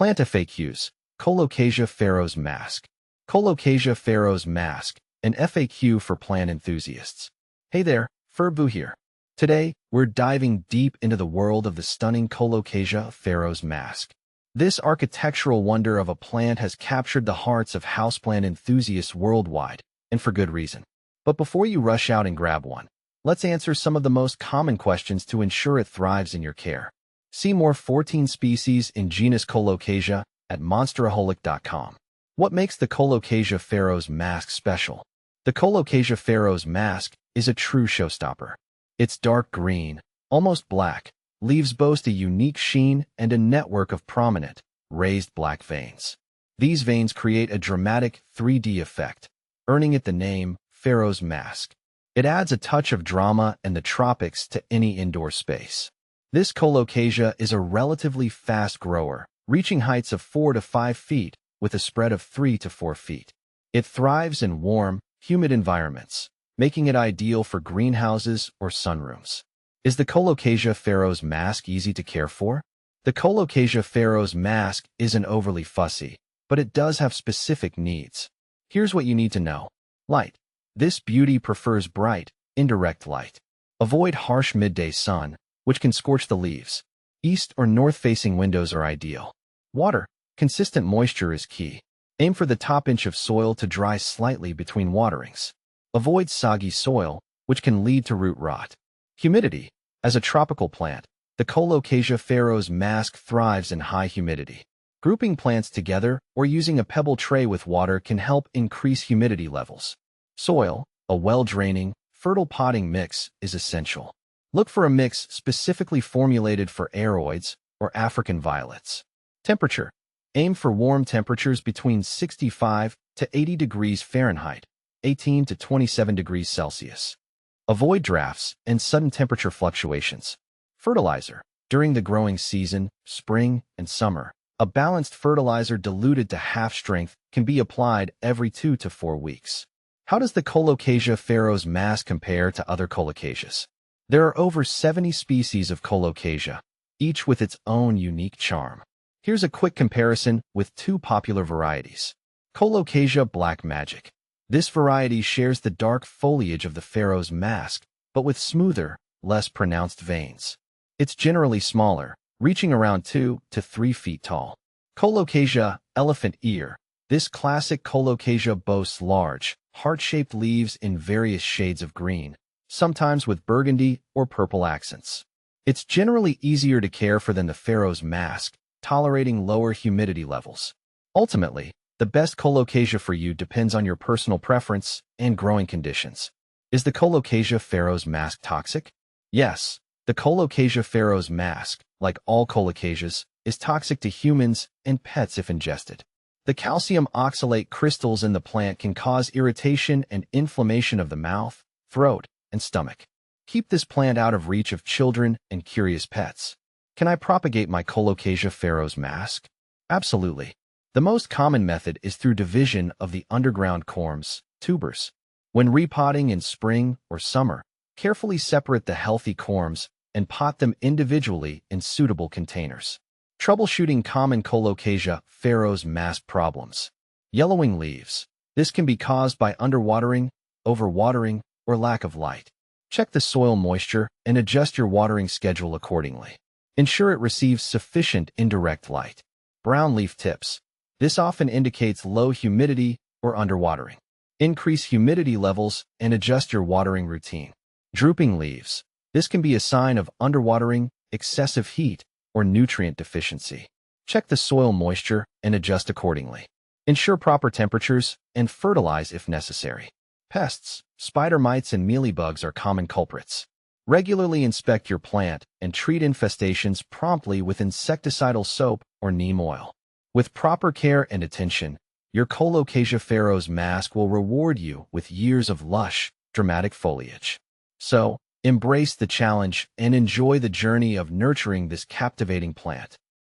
Plant FAQs. Colocasia Pharaoh's Mask. Colocasia Pharaoh's Mask, an FAQ for plant enthusiasts. Hey there, Pharaoh here. Today, we're diving deep into the world of the stunning Colocasia Pharaoh's Mask. This architectural wonder of a plant has captured the hearts of houseplant enthusiasts worldwide, and for good reason. But before you rush out and grab one, let's answer some of the most common questions to ensure it thrives in your care. See more 14 species in genus Colocasia at monsteraholic.com. What makes the Colocasia Pharaoh's Mask special? The Colocasia Pharaoh's Mask is a true showstopper. Its dark green, almost black, leaves boast a unique sheen and a network of prominent, raised black veins. These veins create a dramatic 3D effect, earning it the name Pharaoh's Mask. It adds a touch of drama and the tropics to any indoor space. This Colocasia is a relatively fast grower, reaching heights of 4 to 5 feet with a spread of 3 to 4 feet. It thrives in warm, humid environments, making it ideal for greenhouses or sunrooms. Is the Colocasia Pharaoh's Mask easy to care for? The Colocasia Pharaoh's Mask isn't overly fussy, but it does have specific needs. Here's what you need to know. Light. This beauty prefers bright, indirect light. Avoid harsh midday sun, which can scorch the leaves. East or north-facing windows are ideal. Water. Consistent moisture is key. Aim for the top inch of soil to dry slightly between waterings. Avoid soggy soil, which can lead to root rot. Humidity. As a tropical plant, the Colocasia Pharaoh's Mask thrives in high humidity. Grouping plants together or using a pebble tray with water can help increase humidity levels. Soil. A well-draining, fertile potting mix is essential. Look for a mix specifically formulated for aroids or African violets. Temperature. Aim for warm temperatures between 65 to 80 degrees Fahrenheit, 18 to 27 degrees Celsius. Avoid drafts and sudden temperature fluctuations. Fertilizer. During the growing season, spring and summer, a balanced fertilizer diluted to half strength can be applied every 2 to 4 weeks. How does the Colocasia Pharaoh's Mask compare to other Colocasias? There are over 70 species of Colocasia, each with its own unique charm. Here's a quick comparison with two popular varieties. Colocasia Black Magic. This variety shares the dark foliage of the Pharaoh's Mask, but with smoother, less pronounced veins. It's generally smaller, reaching around 2 to 3 feet tall. Colocasia Elephant Ear. This classic Colocasia boasts large, heart-shaped leaves in various shades of green, sometimes with burgundy or purple accents. It's generally easier to care for than the Pharaoh's Mask, tolerating lower humidity levels. Ultimately, the best Colocasia for you depends on your personal preference and growing conditions. Is the Colocasia Pharaoh's Mask toxic? Yes, the Colocasia Pharaoh's Mask, like all Colocasias, is toxic to humans and pets if ingested. The calcium oxalate crystals in the plant can cause irritation and inflammation of the mouth, throat, and stomach. Keep this plant out of reach of children and curious pets. Can I propagate my Colocasia Pharaoh's Mask? Absolutely. The most common method is through division of the underground corms, tubers. When repotting in spring or summer, carefully separate the healthy corms and pot them individually in suitable containers. Troubleshooting common Colocasia Pharaoh's Mask problems. Yellowing leaves. This can be caused by underwatering, overwatering, or lack of light. Check the soil moisture and adjust your watering schedule accordingly. Ensure it receives sufficient indirect light. Brown leaf tips. This often indicates low humidity or underwatering. Increase humidity levels and adjust your watering routine. Drooping leaves. This can be a sign of underwatering, excessive heat, or nutrient deficiency. Check the soil moisture and adjust accordingly. Ensure proper temperatures and fertilize if necessary. Pests. Spider mites and mealybugs are common culprits. Regularly inspect your plant and treat infestations promptly with insecticidal soap or neem oil. With proper care and attention, your Colocasia Pharaoh's Mask will reward you with years of lush, dramatic foliage. So, embrace the challenge and enjoy the journey of nurturing this captivating plant.